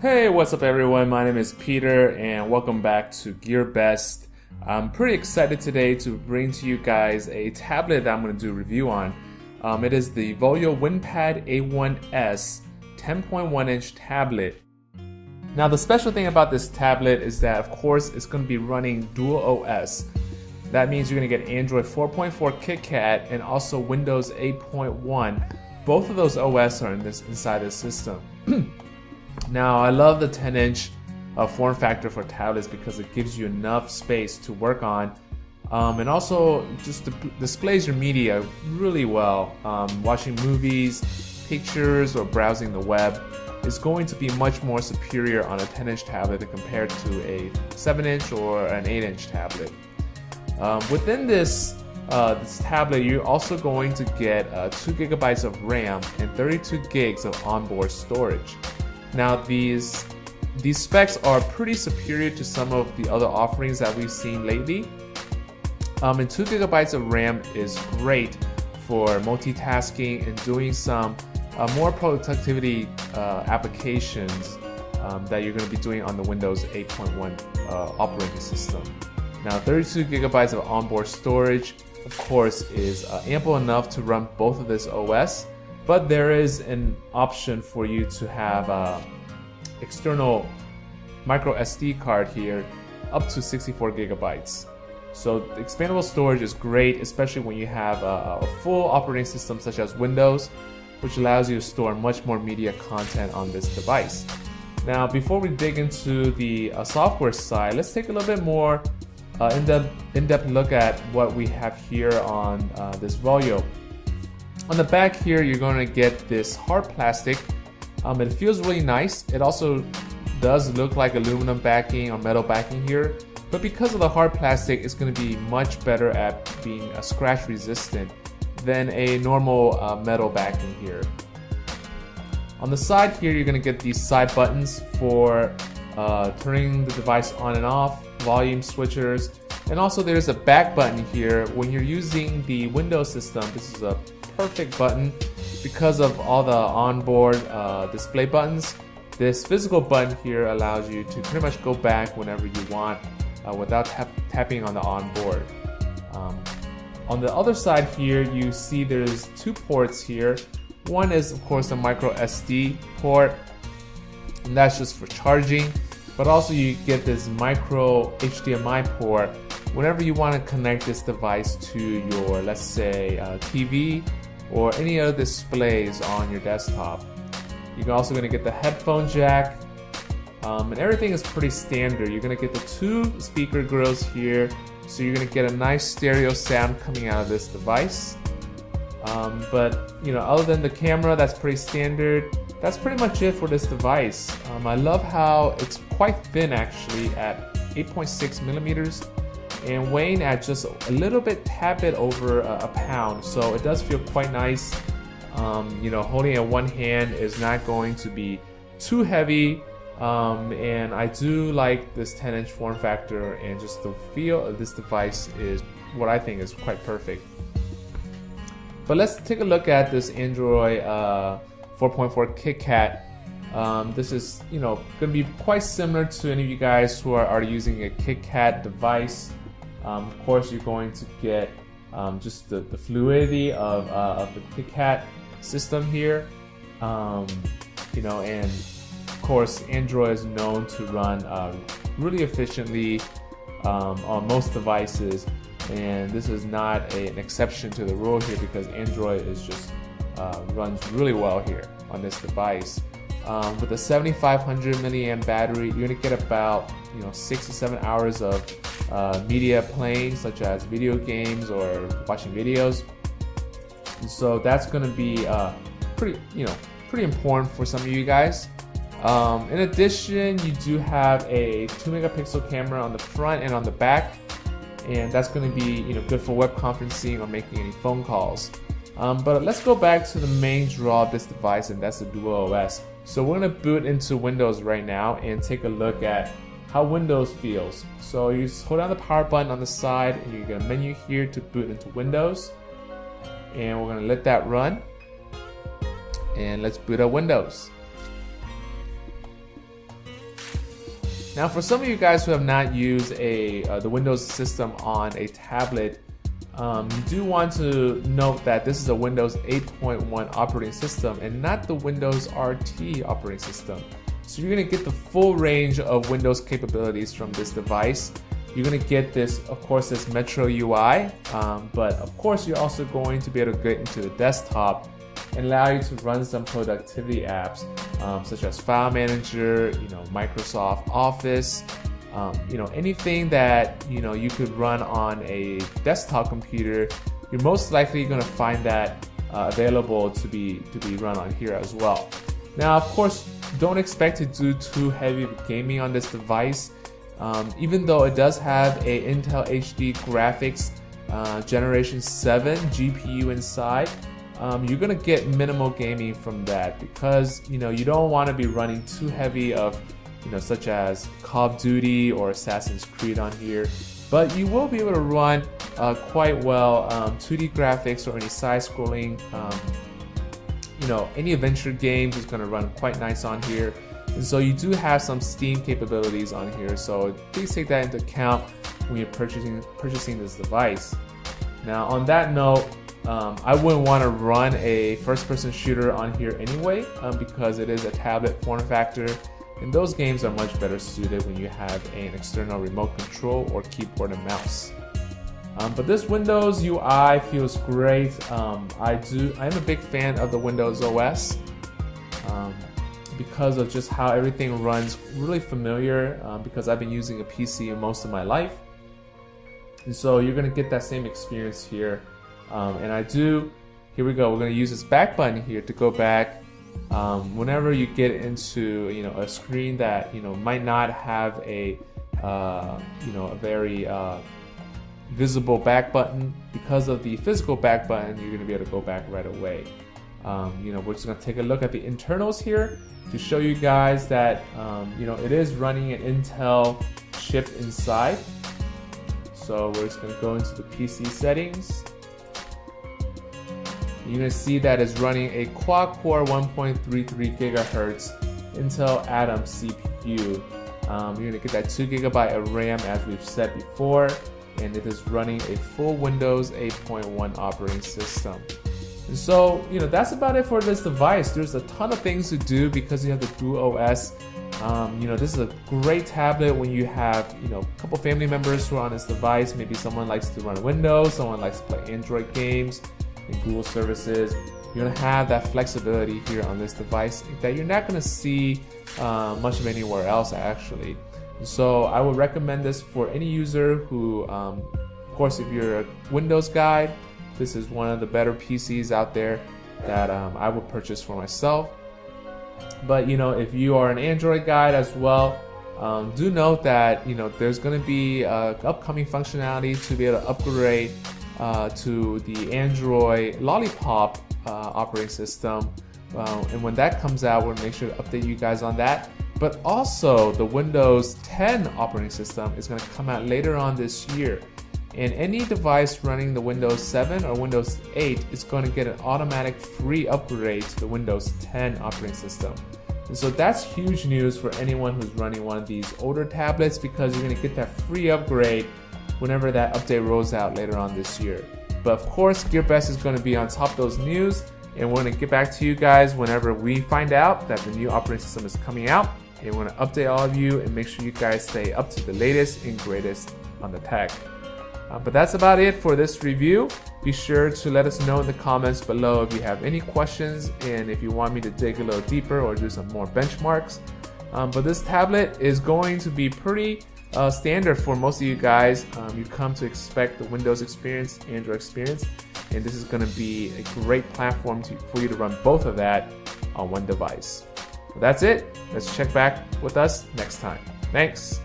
Hey, what's up everyone? My name is Peter and welcome back to Gear Best. I'm pretty excited today to bring to you guys a tablet that I'm going to do a review on. It is the VOYO WinPad A1s 10.1 inch tablet. Now the special thing about this tablet is that of course it's going to be running dual OS. That means you're going to get Android 4.4 KitKat and also Windows 8.1. Both of those OS are inside this system. Now I love the 10-inch form factor for tablets because it gives you enough space to work on, and also just displays your media really well. Watching movies, pictures, or browsing the web is going to be much more superior on a 10-inch tablet compared to a 7-inch or an 8-inch tablet. Within this tablet, you're also going to get 2 GB of RAM and 32 gigs of onboard storage. Now these specs are pretty superior to some of the other offerings that we've seen lately. And 2 GB of RAM is great for multitasking and doing some more productivity applications that you're going to be doing on the Windows 8.1 operating system. Now 32 GB of onboard storage of course is ample enough to run both of this OS. But there is an option for you to have external micro SD card here up to 64 GB. So the expandable storage is great, especially when you have a full operating system such as Windows, which allows you to store much more media content on this device. Now before we dig into the software side, let's take a little bit more in-depth look at what we have here on this VOYO. On the back here, you're going to get this hard plastic. It feels really nice. It also does look like aluminum backing or metal backing here, but because of the hard plastic, it's going to be much better at being scratch resistant than a normal metal backing here. On the side here, you're going to get these side buttons for turning the device on and off, volume switchers, and also there's a back button here. When you're using the Windows system, this is a perfect button because of all the onboard display buttons. This physical button here allows you to pretty much go back whenever you want without tapping on the onboard. On the other side here, you see there's 2 ports here. One is of course the micro SD port, and that's just for charging, but also you get this micro HDMI port whenever you want to connect this device to your, let's say, TV or any other displays on your desktop. You're also going to get the headphone jack, and everything is pretty standard. You're going to get the 2 speaker grills here, so you're going to get a nice stereo sound coming out of this device. But you know, other than the camera, that's pretty standard. That's pretty much it for this device. I love how it's quite thin actually at 8.6 millimeters. And weighing at just a little bit, tad bit over a pound, so it does feel quite nice. You know, holding it in one hand is not going to be too heavy, and I do like this 10-inch form factor, and just the feel of this device is what I think is quite perfect. But let's take a look at this Android 4.4 KitKat. This is, you know, going to be quite similar to any of you guys who are already using a KitKat device. Of course, you're going to get just the fluidity of the KitKat system here. You know, and of course, Android is known to run really efficiently on most devices, and this is not an exception to the rule here because Android is just runs really well here on this device. With a 7500 milliamp battery, you're gonna get about 6 to 7 hours of media playing, such as video games or watching videos. And so that's gonna be pretty important for some of you guys. In addition, you do have a 2 megapixel camera on the front and on the back, and that's gonna be good for web conferencing or making any phone calls. But let's go back to the main draw of this device, and that's the dual OS. So we're going to boot into Windows right now and take a look at how Windows feels. So you just hold down the power button on the side, and you get a menu here to boot into Windows. And we're going to let that run. And let's boot up Windows. Now, for some of you guys who have not used the Windows system on a tablet, you do want to note that this is a Windows 8.1 operating system and not the Windows RT operating system. So you're going to get the full range of Windows capabilities from this device. You're going to get this, of course, this Metro UI, but of course you're also going to be able to get into the desktop and allow you to run some productivity apps such as File Manager, Microsoft Office, anything that you could run on a desktop computer. You're most likely going to find that available to be run on here as well. Now, of course, don't expect to do too heavy gaming on this device. Even though it does have a Intel HD graphics Generation 7 GPU inside, you're gonna get minimal gaming from that because you don't want to be running too heavy of such as Call of Duty or Assassin's Creed on here. But you will be able to run quite well 2D graphics or any side-scrolling. Any adventure games is going to run quite nice on here. And so you do have some Steam capabilities on here, so please take that into account when you're purchasing this device. Now, on that note, I wouldn't want to run a first-person shooter on here anyway, because it is a tablet form factor, and those games are much better suited when you have an external remote control or keyboard and mouse. But this Windows UI feels great. I'm a big fan of the Windows OS because of just how everything runs really familiar, because I've been using a PC most of my life. And so you're gonna get that same experience here. Here we go, we're gonna use this back button here to go back. Whenever you get into a screen that might not have a very visible back button, because of the physical back button, you're going to be able to go back right away. We're just going to take a look at the internals here to show you guys that it is running an Intel chip inside. So we're just going to go into the PC settings. You're going to see that it's running a quad-core 1.33 GHz Intel Atom CPU. You're going to get that 2 GB of RAM as we've said before, and it is running a full Windows 8.1 operating system. And so, that's about it for this device. There's a ton of things to do because you have the dual OS. This is a great tablet when you have, a couple family members who are on this device. Maybe someone likes to run Windows, someone likes to play Android games and Google services. You're gonna have that flexibility here on this device that you're not gonna see much of anywhere else actually. So I would recommend this for any user who, of course, if you're a Windows guy, this is one of the better PCs out there that I would purchase for myself. But if you are an Android guy as well, do note that there's going to be upcoming functionality to be able to upgrade to the Android Lollipop operating system, and when that comes out, we'll make sure to update you guys on that. But also the Windows 10 operating system is going to come out later on this year, and any device running the Windows 7 or Windows 8 is going to get an automatic free upgrade to the Windows 10 operating system. And so that's huge news for anyone who's running one of these older tablets, because you're going to get that free upgrade whenever that update rolls out later on this year. But of course, GearBest is going to be on top of those news, and we're going to get back to you guys whenever we find out that the new operating system is coming out. And we're going to update all of you and make sure you guys stay up to the latest and greatest on the tech. But that's about it for this review. Be sure to let us know in the comments below if you have any questions and if you want me to dig a little deeper or do some more benchmarks. But this tablet is going to be pretty standard for most of you guys. You come to expect the Windows experience, Android experience, and this is going to be a great platform for you to run both of that on one device. Well, that's it. Let's check back with us next time. Thanks.